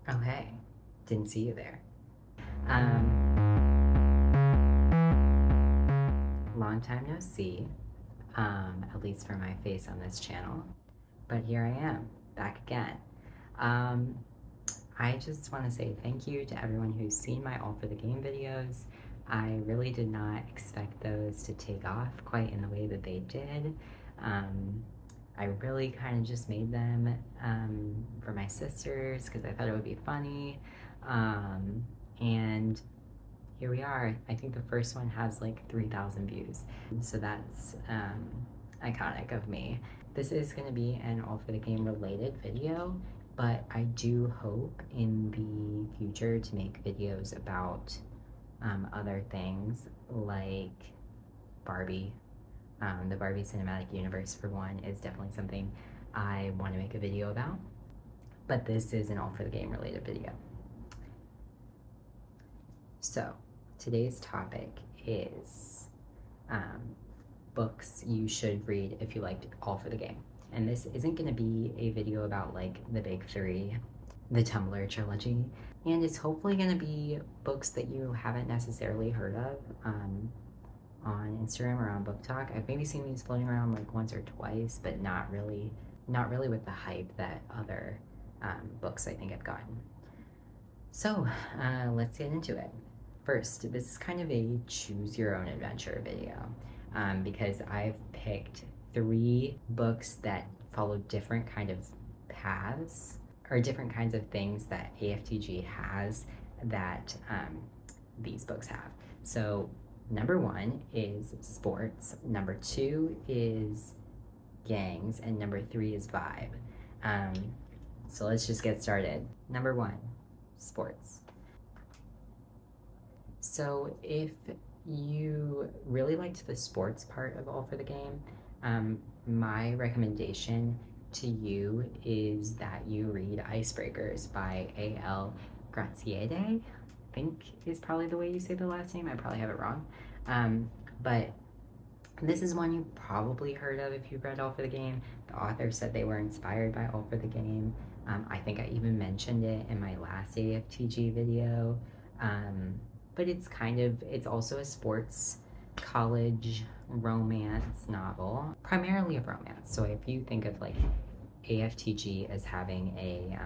Oh, hey, didn't see you there. Um, Long time no see, at least for my face on this channel. But here I am, back again. Um, I just want to say thank you to everyone who's seen my All for the Game videos. I really did not expect those to take off quite in the way that they did. Um, I really kind of just made them for my sisters because I thought it would be funny. And here we are. I think the first one has like 3,000 views. So that's iconic of me. This is going to be an All for the Game related video, but I do hope in the future to make videos about other things like Barbie. The Barbie cinematic universe, for one, is definitely something I want to make a video about. But this is an All for the Game related video. So, today's topic is books you should read if you liked All for the Game. And this isn't going to be a video about like the big three, the Tumblr trilogy, and it's hopefully going to be books that you haven't necessarily heard of on Instagram or on Book Talk. I've maybe seen these floating around like once or twice, but not really with the hype that other books I think have gotten. So let's get into it. First, this is kind of a choose your own adventure video because I've picked 3 books that follow different kind of paths or different kinds of things that AFTG has that these books have. So number 1 is sports, number 2 is gangs, and number 3 is vibe. So let's just get started. Number 1, sports. So if you really liked the sports part of All for the Game, my recommendation to you is that you read Icebreakers by A.L. Graziade, I think is probably the way you say the last name. I probably have it wrong. But this is one you've probably heard of if you've read All for the Game. The author said they were inspired by All for the Game. I think I even mentioned it in my last AFTG video. But it's also a sports college romance novel, primarily a romance. So if you think of like AFTG as having a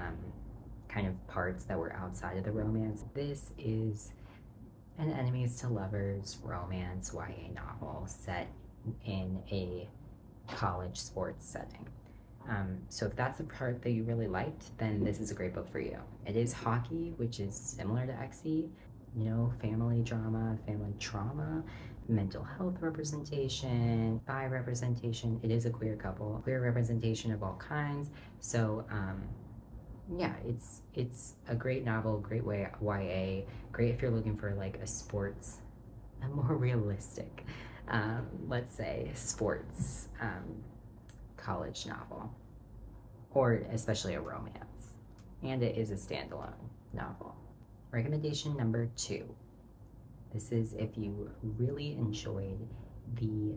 kind of parts that were outside of the romance, this is an enemies to lovers romance YA novel set in a college sports setting. So if that's the part that you really liked, then this is a great book for you. It is hockey, which is similar to XE, family drama, family trauma, mental health representation, bi representation. It is a queer couple, queer representation of all kinds. So yeah, it's a great novel, great way YA, great if you're looking for like a more realistic, let's say, sports college novel, or especially a romance. And it is a standalone novel. Recommendation number 2. This is if you really enjoyed the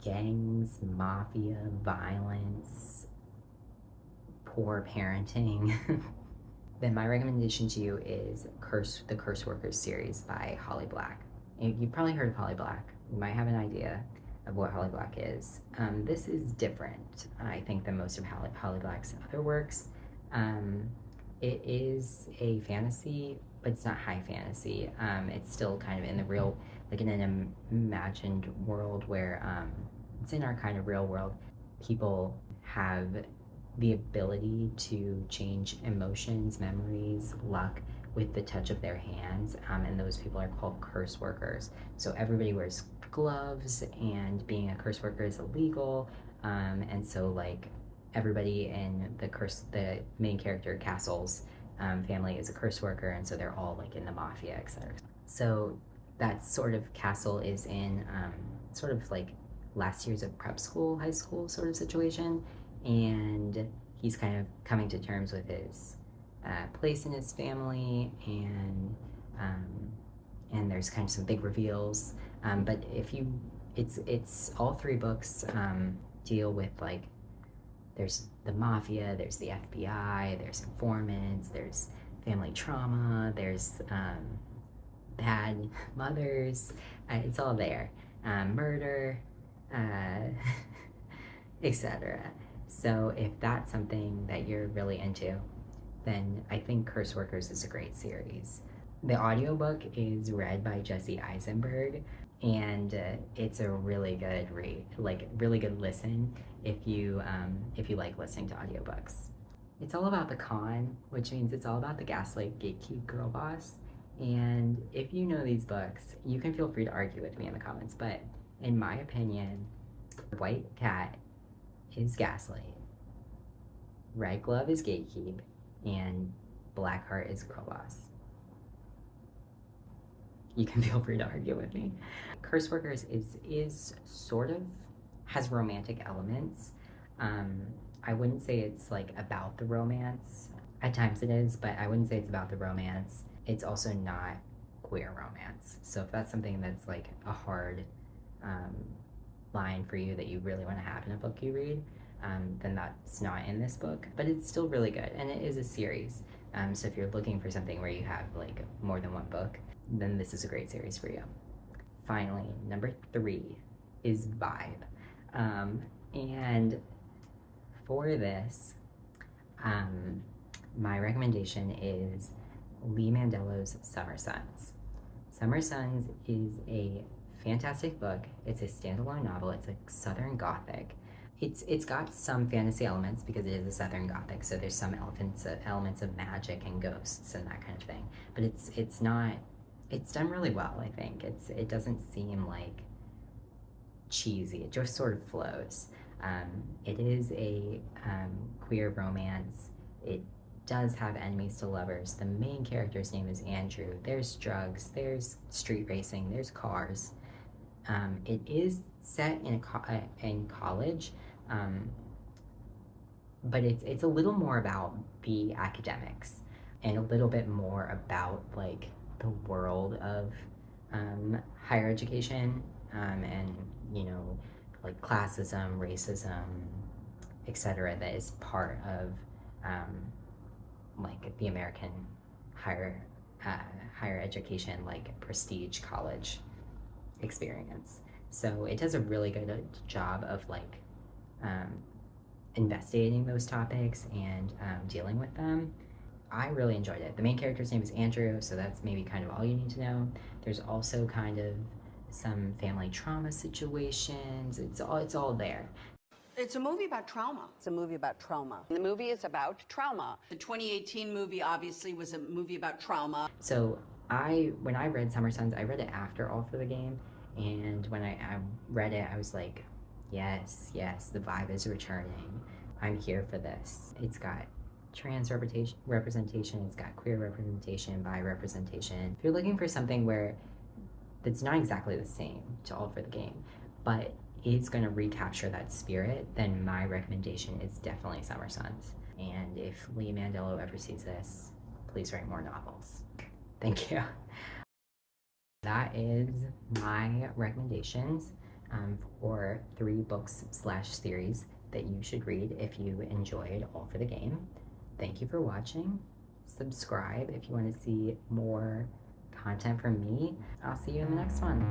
gangs, mafia, violence, poor parenting, then my recommendation to you is the Curse Workers series by Holly Black. You've probably heard of Holly Black. You might have an idea of what Holly Black is. This is different, I think, than most of Holly Black's other works. It is a fantasy, but it's not high fantasy. It's still kind of in the real, like in an imagined world where it's in our kind of real world. People have the ability to change emotions, memories, luck with the touch of their hands, and those people are called curse workers. So everybody wears gloves, and being a curse worker is illegal, and so like everybody in the main character Castle's family is a curse worker, and so they're all like in the mafia, etc. So that sort of Castle is in sort of like last year's of prep school, high school sort of situation, and he's kind of coming to terms with his place in his family, and there's kind of some big reveals. But it's all 3 books deal with like, there's the mafia, there's the FBI, there's informants, there's family trauma, there's bad mothers, it's all there. Murder, uh, etc. So if that's something that you're really into, then I think Curse Workers is a great series. The audiobook is read by Jesse Eisenberg, and it's a really good read, like really good listen if you like listening to audiobooks. It's all about the con, which means it's all about the gaslight gatekeep girl boss. And if you know these books, you can feel free to argue with me in the comments, but in my opinion, White Cat is gaslight, Red Glove is gatekeep, and Blackheart is girl boss. You can feel free to argue with me. Curse Workers is sort of has romantic elements. I wouldn't say it's like about the romance. At times it is, but I wouldn't say it's about the romance. It's also not queer romance. So if that's something that's like a hard line for you that you really want to have in a book you read, then that's not in this book. But it's still really good, and it is a series. So if you're looking for something where you have like more than one book, then this is a great series for you. Finally, number 3 is Vibe. And for this, my recommendation is Lee Mandelo's Summer Sons. Summer Sons is a fantastic book. It's a standalone novel. It's like Southern Gothic. It's got some fantasy elements because it is a Southern Gothic, so there's some elements of magic and ghosts and that kind of thing. But it's not. It's done really well, I think. It doesn't seem like cheesy. It just sort of flows. It is a queer romance. It does have enemies to lovers. The main character's name is Andrew. There's drugs. There's street racing. There's cars. It is set in college, but it's a little more about the academics and a little bit more about like the world of higher education and like classism, racism, etc. that is part of like the American higher education, like prestige college experience. So it does a really good job of like investigating those topics and dealing with them. I really enjoyed it. The main character's name is Andrew, so that's maybe kind of all you need to know. There's also kind of some family trauma situations. It's all there. It's a movie about trauma. It's a movie about trauma. The movie is about trauma. The 2018 movie obviously was a movie about trauma. So when I read Summer Sons, I read it after All for the Game, and when I read it, I was like, yes, the vibe is returning. I'm here for this. It's got trans representation, it's got queer representation, bi representation. If you're looking for something where that's not exactly the same to All for the Game, but is going to recapture that spirit, then my recommendation is definitely Summer Sons. And if Lee Mandelo ever sees this, please write more novels. Thank you. That is my recommendations for 3 books / series that you should read if you enjoyed All for the Game. Thank you for watching. Subscribe if you want to see more content from me. I'll see you in the next one.